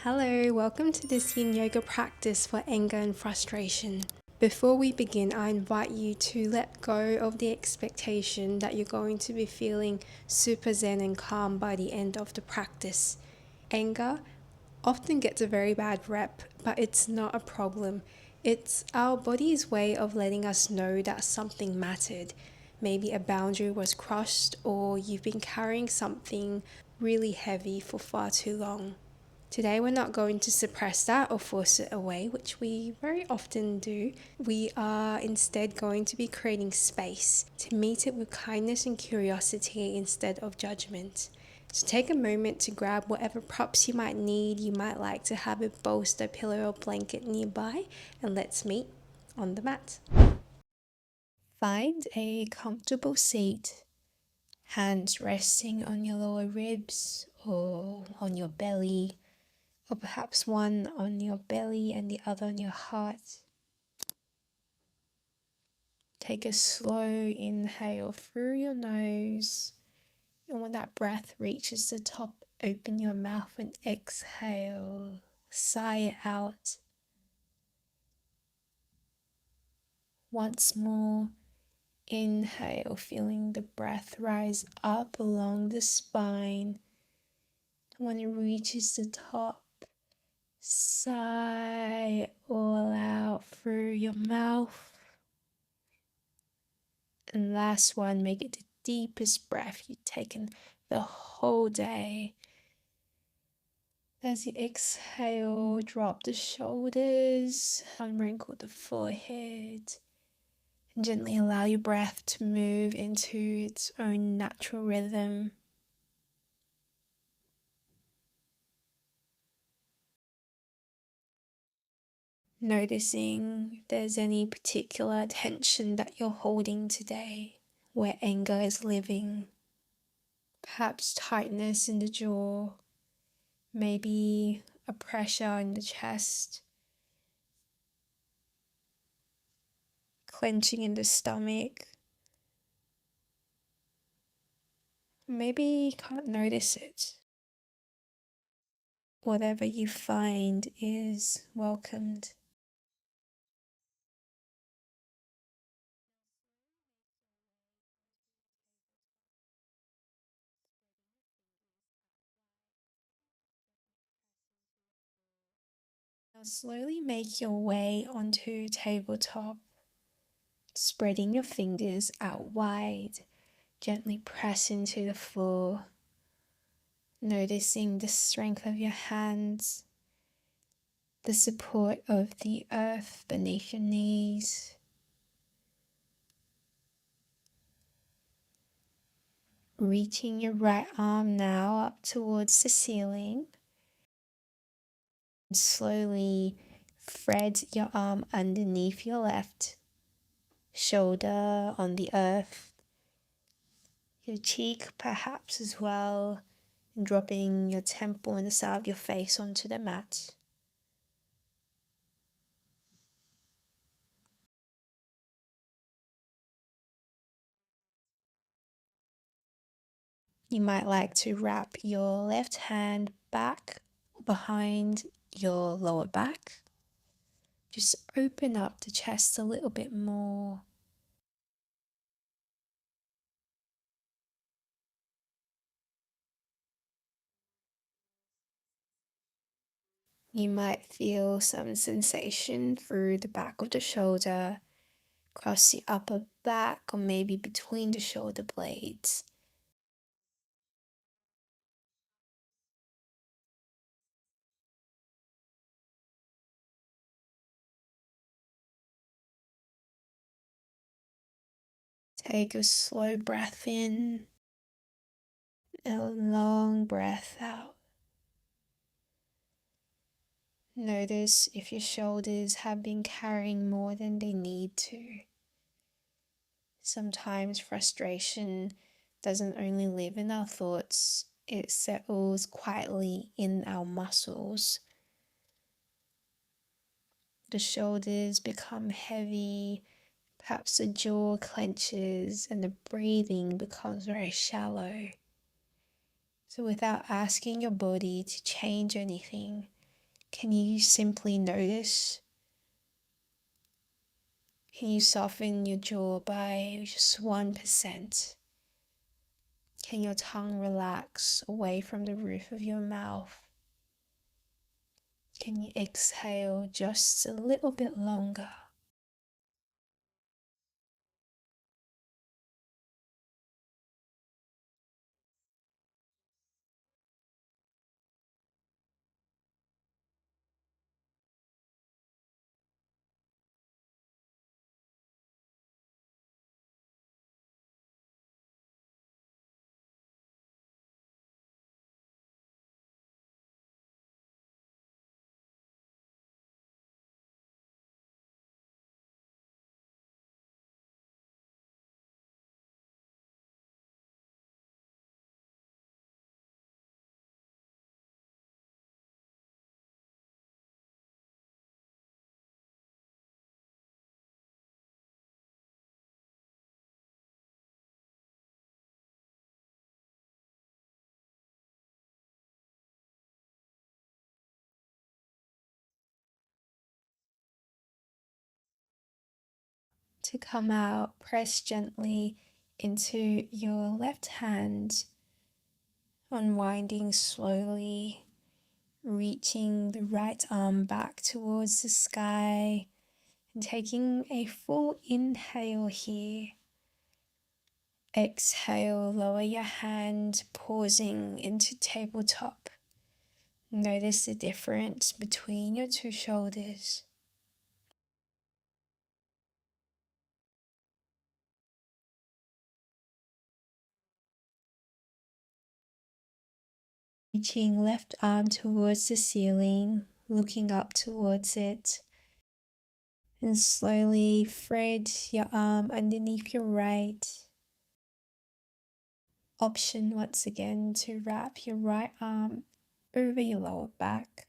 Hello, welcome to this yin yoga practice for anger and frustration. Before we begin, I invite you to let go of the expectation that you're going to be feeling super zen and calm by the end of the practice. Anger often gets a very bad rep, but it's not a problem. It's our body's way of letting us know that something mattered. Maybe a boundary was crossed, or you've been carrying something really heavy for far too long. Today, we're not going to suppress that or force it away, which we very often do. We are instead going to be creating space to meet it with kindness and curiosity instead of judgment. So take a moment to grab whatever props you might need. You might like to have a bolster, pillow, or blanket nearby, and let's meet on the mat. Find a comfortable seat, hands resting on your lower ribs or on your belly, or perhaps one on your belly and the other on your heart. Take a slow inhale through your nose, and when that breath reaches the top, open your mouth and exhale. Sigh it out. Once more, inhale, feeling the breath rise up along the spine. When it reaches the top, sigh it all out through your mouth. And last one, make it the deepest breath you've taken the whole day. As you exhale, drop the shoulders, unwrinkle the forehead, and gently allow your breath to move into its own natural rhythm. Noticing if there's any particular tension that you're holding today, where anger is living, perhaps tightness in the jaw, maybe a pressure in the chest, clenching in the stomach. Maybe you can't notice it. Whatever you find is welcomed. Now slowly make your way onto tabletop, spreading your fingers out wide. Gently press into the floor, noticing the strength of your hands, the support of the earth beneath your knees. Reaching your right arm now up towards the ceiling. Slowly thread your arm underneath your left shoulder on the earth, your cheek perhaps as well, and dropping your temple and the side of your face onto the mat. You might like to wrap your left hand back behind your lower back. Just open up the chest a little bit more. You might feel some sensation through the back of the shoulder, across the upper back, or maybe between the shoulder blades. Take a slow breath in, a long breath out. Notice if your shoulders have been carrying more than they need to. Sometimes frustration doesn't only live in our thoughts, it settles quietly in our muscles. The shoulders become heavy, perhaps the jaw clenches, and the breathing becomes very shallow. So without asking your body to change anything, Can you simply notice? Can you soften your jaw by just 1%? Can your tongue relax away from the roof of your mouth? Can you exhale just a little bit longer? To come out, press gently into your left hand, unwinding slowly, reaching the right arm back towards the sky, and taking a full inhale here. Exhale, lower your hand, pausing into tabletop. Notice the difference between your two shoulders. Reaching left arm towards the ceiling, looking up towards it. And slowly thread your arm underneath your right. Option once again to wrap your right arm over your lower back.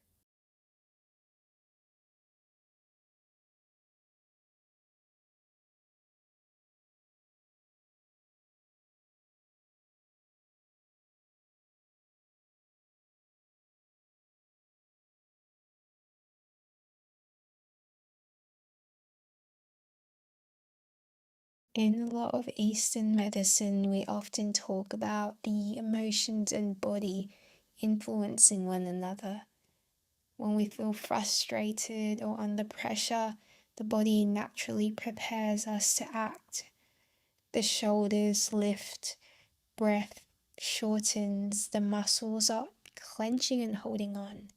In a lot of Eastern medicine, we often talk about the emotions and body influencing one another. When we feel frustrated or under pressure, the body naturally prepares us to act. The shoulders lift, breath shortens, the muscles are clenching and holding on.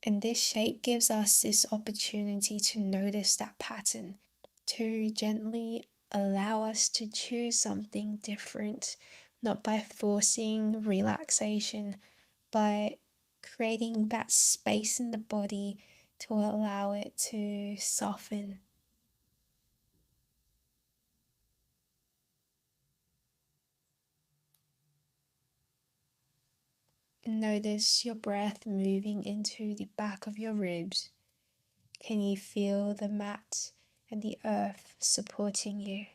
And this shape gives us this opportunity to notice that pattern, to gently allow us to choose something different, not by forcing relaxation, but creating that space in the body to allow it to soften. Notice your breath moving into the back of your ribs. Can you feel the mat and the earth supporting you?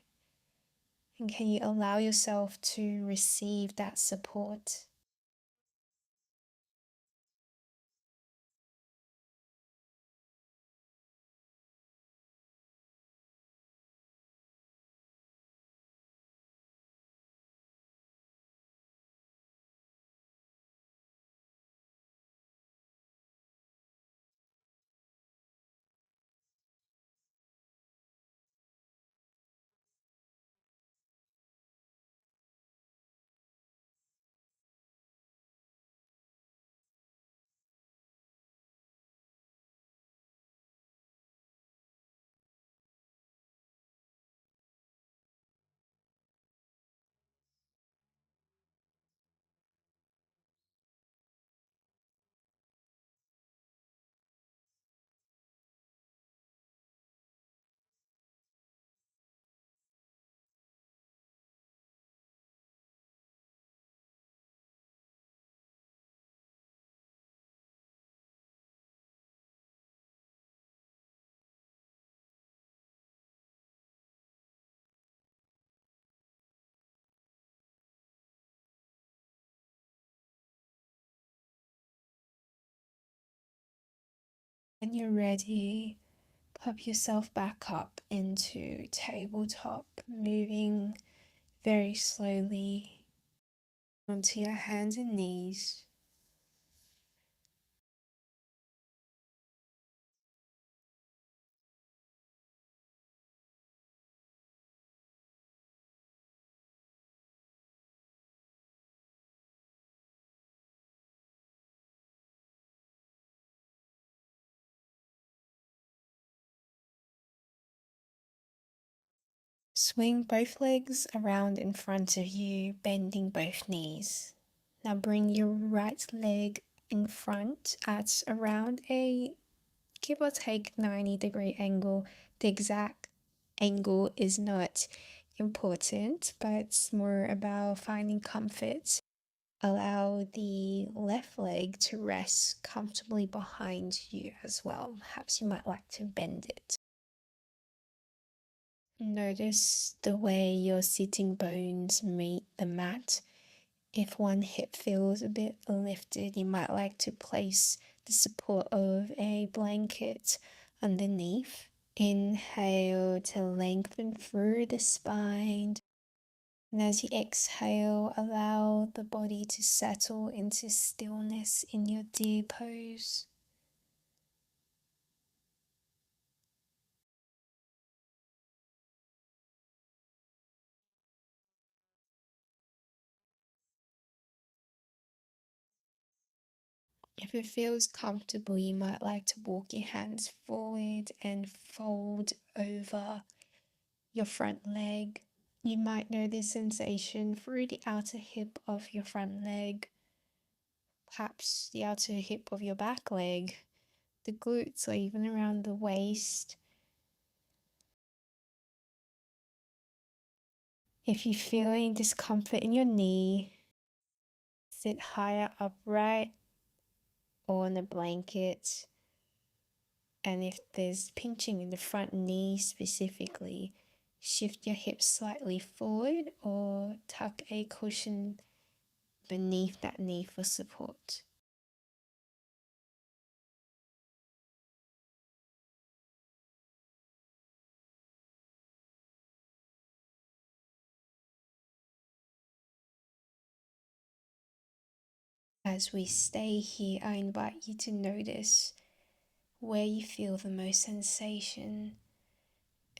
And can you allow yourself to receive that support? When you're ready, pop yourself back up into tabletop, moving very slowly onto your hands and knees. Swing both legs around in front of you, bending both knees. Now bring your right leg in front at around a give or take 90-degree angle. The exact angle is not important, but it's more about finding comfort. Allow the left leg to rest comfortably behind you as well. Perhaps you might like to bend it. Notice the way your sitting bones meet the mat. If one hip feels a bit lifted, you might like to place the support of a blanket underneath. Inhale to lengthen through the spine. And as you exhale, allow the body to settle into stillness in your deer pose. If it feels comfortable, you might like to walk your hands forward and fold over your front leg. You might know this sensation through the outer hip of your front leg, perhaps the outer hip of your back leg, the glutes, or even around the waist. If you're feeling discomfort in your knee, sit higher upright or on a blanket. And if there's pinching in the front knee specifically, shift your hips slightly forward or tuck a cushion beneath that knee for support. As we stay here, I invite you to notice where you feel the most sensation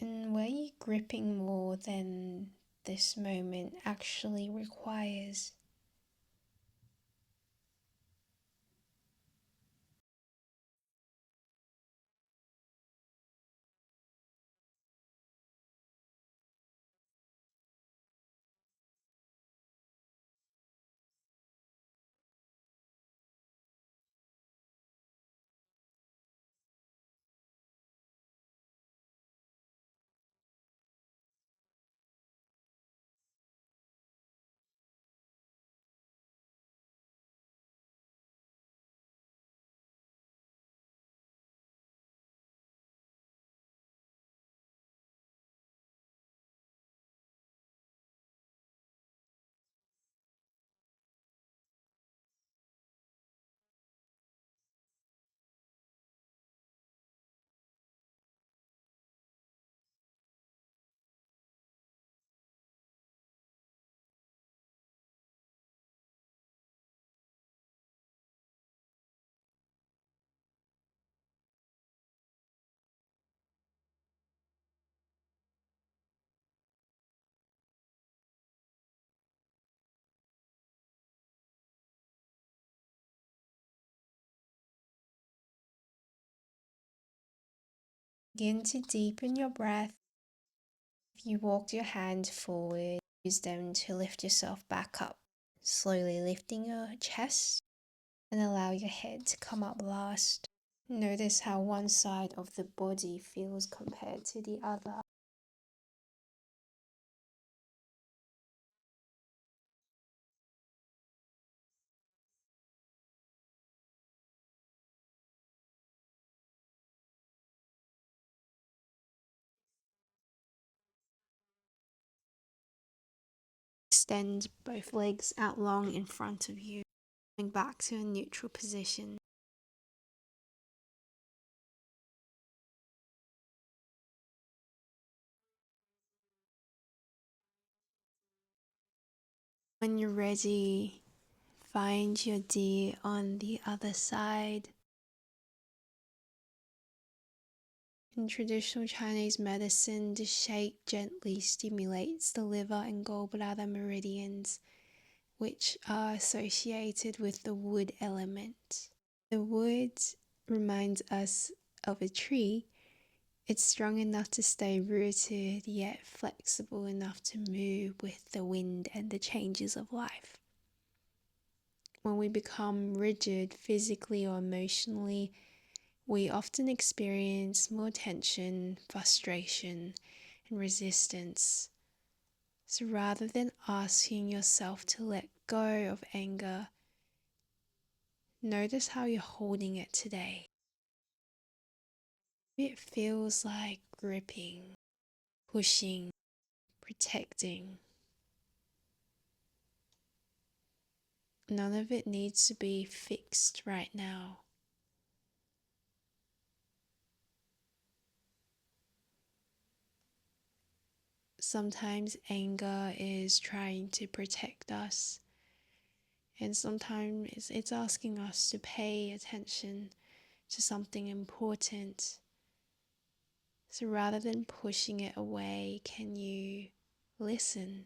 and where you're gripping more than this moment actually requires. Begin to deepen your breath. If you walked your hand forward, use them to lift yourself back up, slowly lifting your chest and allow your head to come up last. Notice how one side of the body feels compared to the other. Extend both legs out long in front of you, going back to a neutral position. When you're ready, find your deer on the other side. In traditional Chinese medicine, the shake gently stimulates the liver and gallbladder meridians, which are associated with the wood element. The wood reminds us of a tree. It's strong enough to stay rooted, yet flexible enough to move with the wind and the changes of life. When we become rigid physically or emotionally, we often experience more tension, frustration, and resistance. So rather than asking yourself to let go of anger, notice how you're holding it today. It feels like gripping, pushing, protecting. None of it needs to be fixed right now. Sometimes anger is trying to protect us, and sometimes it's asking us to pay attention to something important. So rather than pushing it away, can you listen?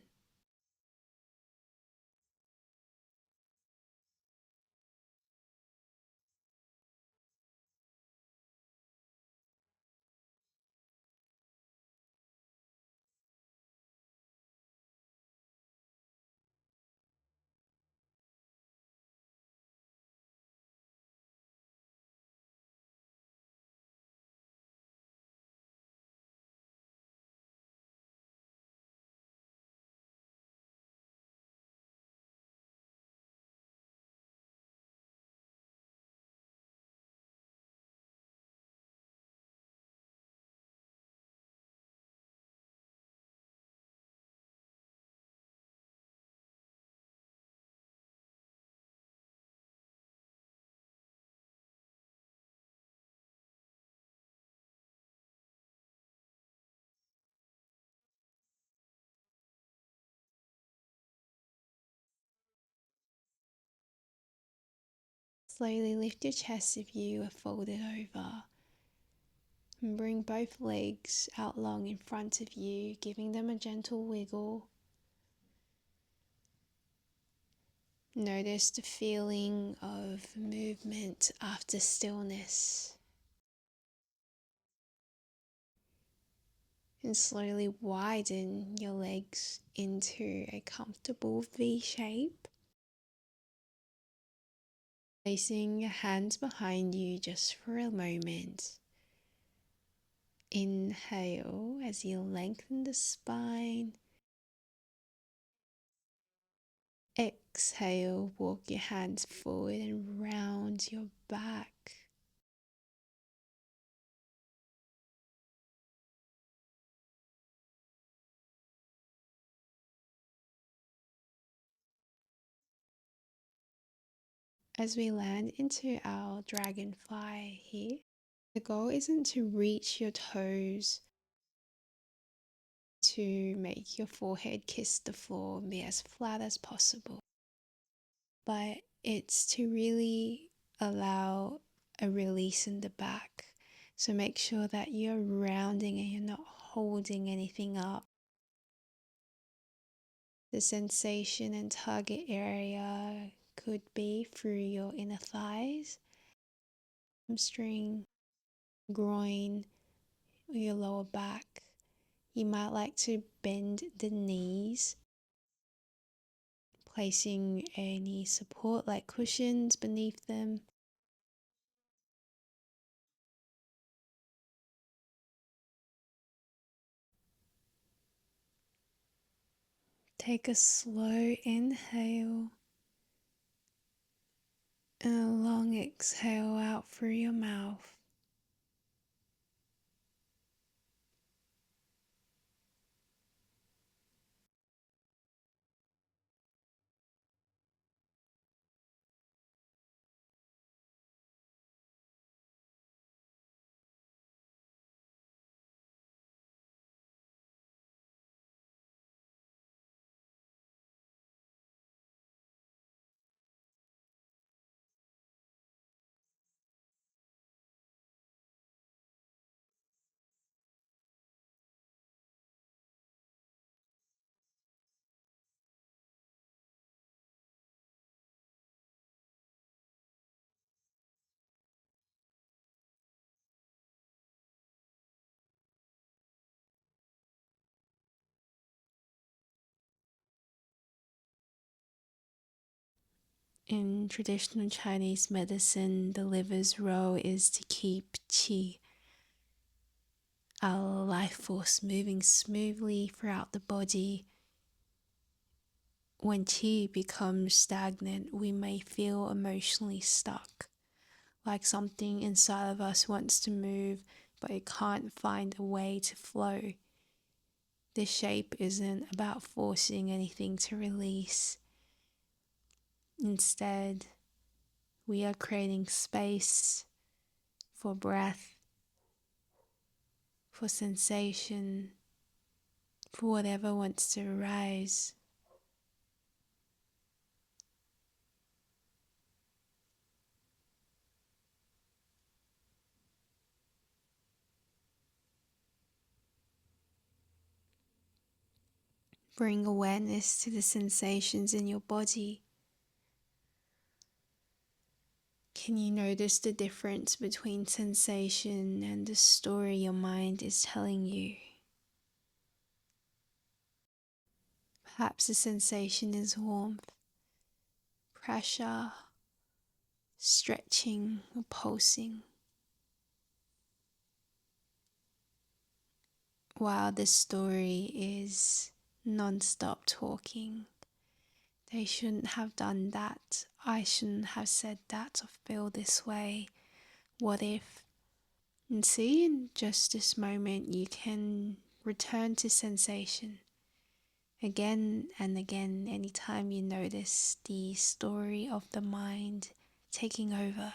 Slowly lift your chest if you are folded over, and bring both legs out long in front of you, giving them a gentle wiggle. Notice the feeling of movement after stillness. And slowly widen your legs into a comfortable V shape. Placing your hands behind you just for a moment. Inhale as you lengthen the spine. Exhale, walk your hands forward and round your back. As we land into our dragonfly here, the goal isn't to reach your toes, to make your forehead kiss the floor and be as flat as possible, but it's to really allow a release in the back. So make sure that you're rounding and you're not holding anything up. The sensation and target area could be through your inner thighs, hamstring, groin, or your lower back. You might like to bend the knees, placing any support like cushions beneath them. Take a slow inhale and a long exhale out through your mouth. In traditional Chinese medicine, the liver's role is to keep qi, our life force, moving smoothly throughout the body. When qi becomes stagnant, we may feel emotionally stuck, like something inside of us wants to move, but it can't find a way to flow. This shape isn't about forcing anything to release. Instead, we are creating space for breath, for sensation, for whatever wants to arise. Bring awareness to the sensations in your body. Can you notice the difference between sensation and the story your mind is telling you? Perhaps the sensation is warmth, pressure, stretching, or pulsing, while the story is non-stop talking. They shouldn't have done that. I shouldn't have said that or feel this way. What if? And see, in just this moment, you can return to sensation again and again anytime you notice the story of the mind taking over.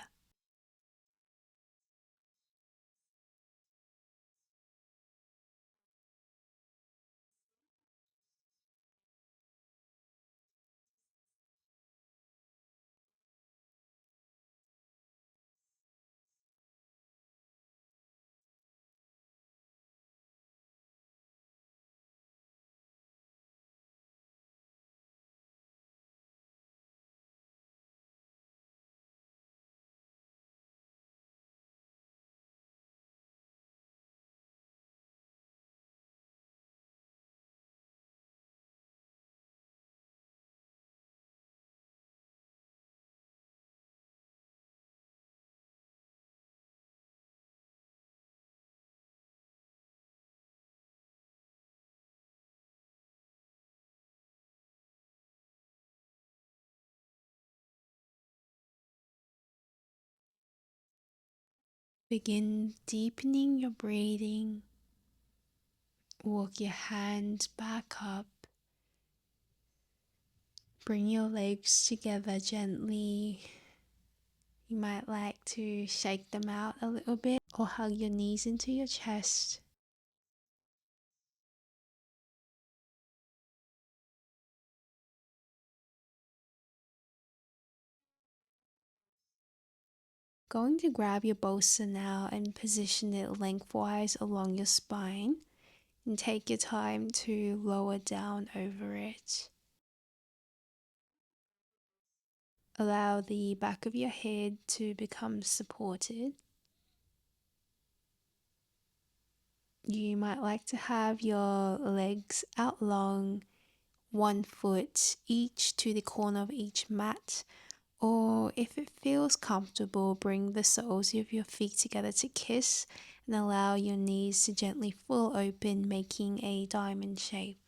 Begin deepening your breathing. Walk your hands back up. Bring your legs together gently. You might like to shake them out a little bit or hug your knees into your chest. Going to grab your bolster now and position it lengthwise along your spine, and take your time to lower down over it. Allow the back of your head to become supported. You might like to have your legs out long, 1 foot each to the corner of each mat, or if it feels comfortable, bring the soles of your feet together to kiss and allow your knees to gently fall open, making a diamond shape.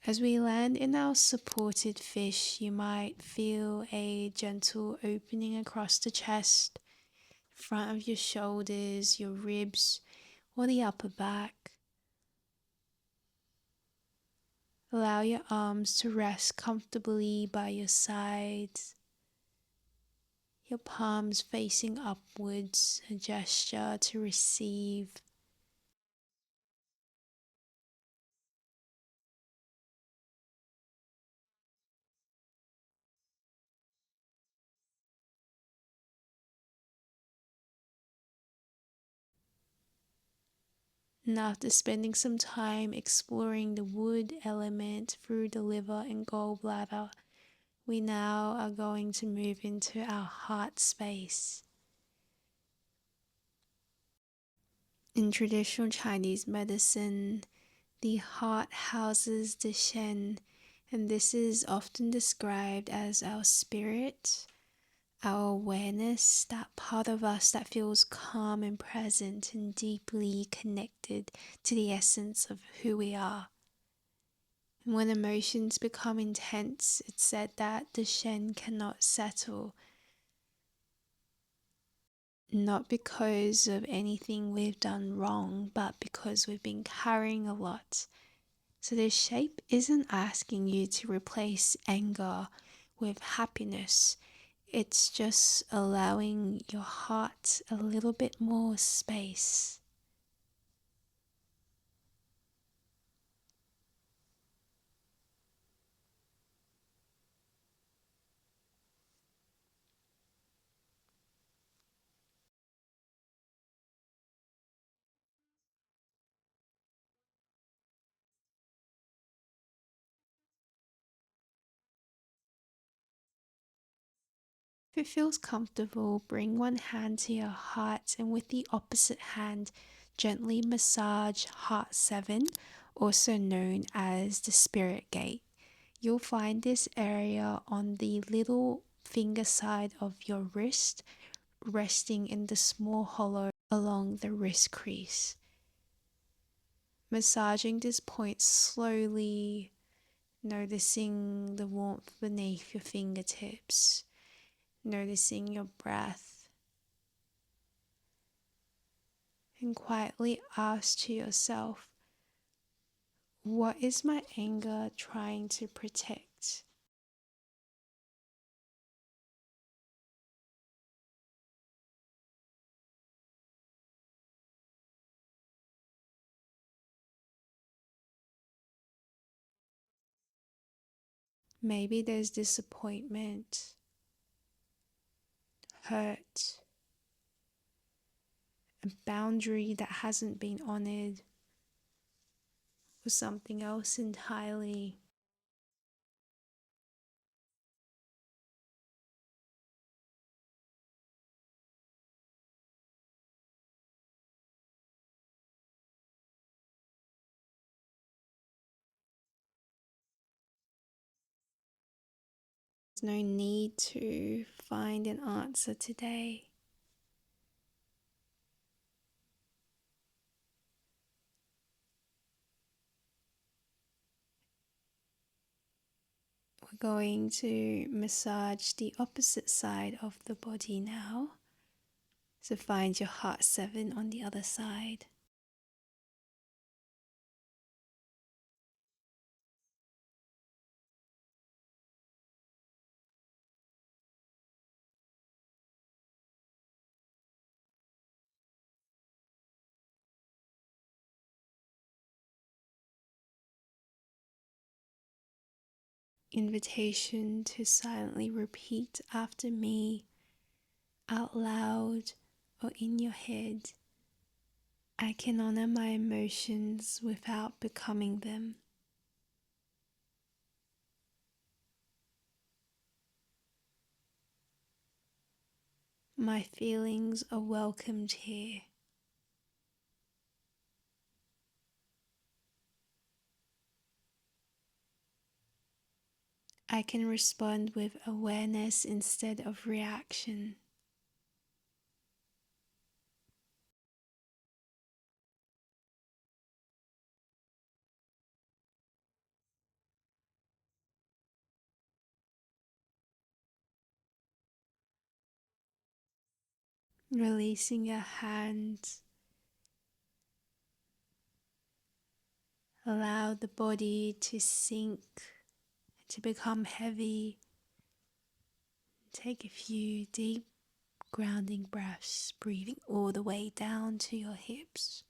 As we land in our supported fish, you might feel a gentle opening across the chest, front of your shoulders, your ribs, or the upper back. Allow your arms to rest comfortably by your sides, your palms facing upwards, a gesture to receive. And after spending some time exploring the wood element through the liver and gallbladder, we now are going to move into our heart space. In traditional Chinese medicine, the heart houses the Shen, And this is often described as our spirit, our awareness, that part of us that feels calm and present and deeply connected to the essence of who we are. And when emotions become intense, it's said that the Shen cannot settle, not because of anything we've done wrong, but because we've been carrying a lot. So this shape isn't asking you to replace anger with happiness. It's just allowing your heart a little bit more space. If it feels comfortable, bring one hand to your heart and with the opposite hand, gently massage heart 7, also known as the spirit gate. You'll find this area on the little finger side of your wrist, resting in the small hollow along the wrist crease. Massaging this point slowly, noticing the warmth beneath your fingertips, noticing your breath, and quietly ask to yourself, what is my anger trying to protect? Maybe there's disappointment, hurt, a boundary that hasn't been honored, or something else entirely. There's no need to find an answer today. We're going to massage the opposite side of the body now. So find your heart 7 on the other side. Invitation to silently repeat after me out loud or in your head. I can honor my emotions without becoming them. My feelings are welcomed here. I can respond with awareness instead of reaction. Releasing your hands. Allow the body to sink, to become heavy. Take a few deep grounding breaths, breathing all the way down to your hips.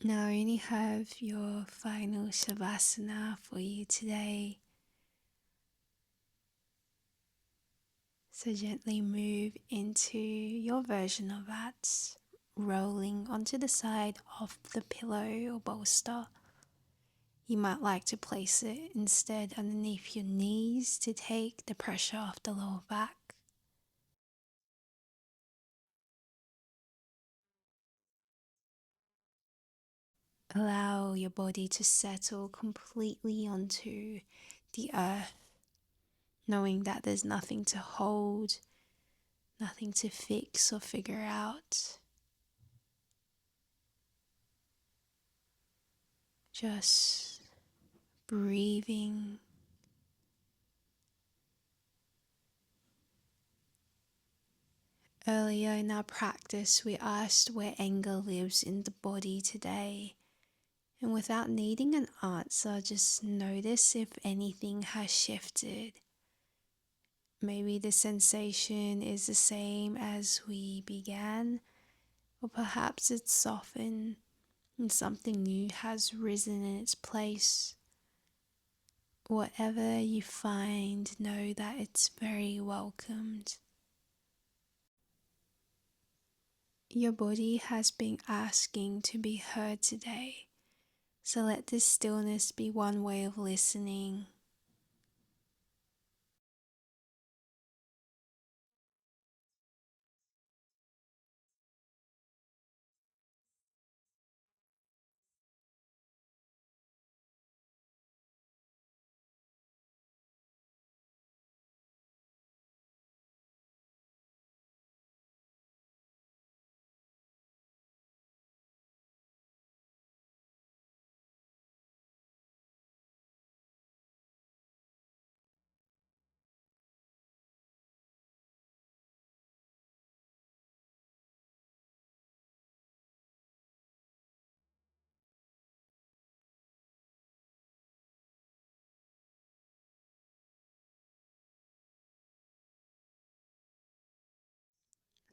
Now I only have your final Savasana for you today. So gently move into your version of that, rolling onto the side of the pillow or bolster. You might like to place it instead underneath your knees to take the pressure off the lower back. Allow your body to settle completely onto the earth, knowing that there's nothing to hold, nothing to fix or figure out. Just breathing. Earlier in our practice, we asked where anger lives in the body today. And without needing an answer, just notice if anything has shifted. Maybe the sensation is the same as we began, or perhaps it's softened and something new has risen in its place. Whatever you find, know that it's very welcomed. Your body has been asking to be heard today, so let this stillness be one way of listening.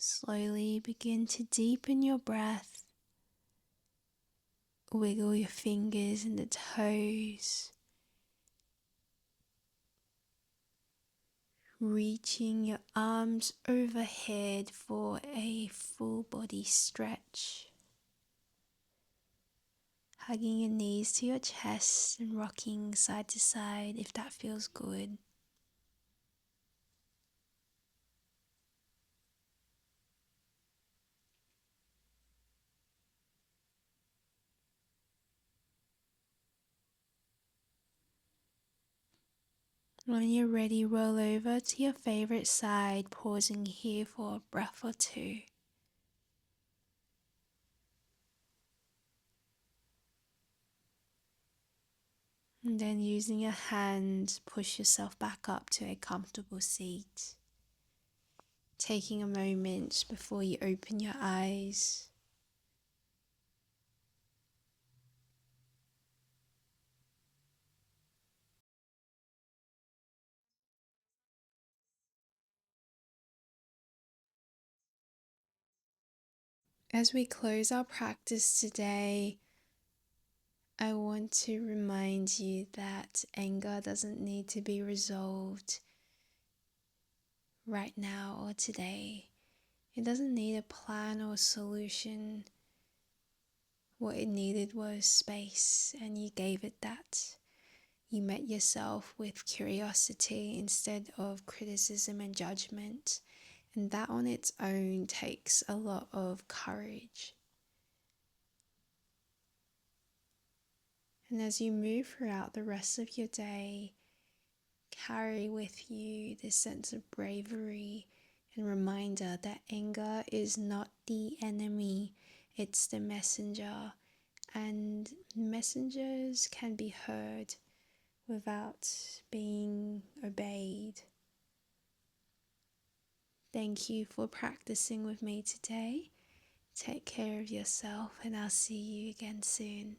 Slowly begin to deepen your breath. Wiggle your fingers and the toes, reaching your arms overhead for a full body stretch. Hugging your knees to your chest and rocking side to side if that feels good. When you're ready, roll over to your favorite side, pausing here for a breath or two. And then using your hand, push yourself back up to a comfortable seat. Taking a moment before you open your eyes. As we close our practice today, I want to remind you that anger doesn't need to be resolved right now or today. It doesn't need a plan or solution. What it needed was space, and you gave it that. You met yourself with curiosity instead of criticism and judgment, and that on its own takes a lot of courage. And as you move throughout the rest of your day, carry with you this sense of bravery and reminder that anger is not the enemy, it's the messenger, and messengers can be heard without being obeyed. Thank you for practicing with me today. Take care of yourself, and I'll see you again soon.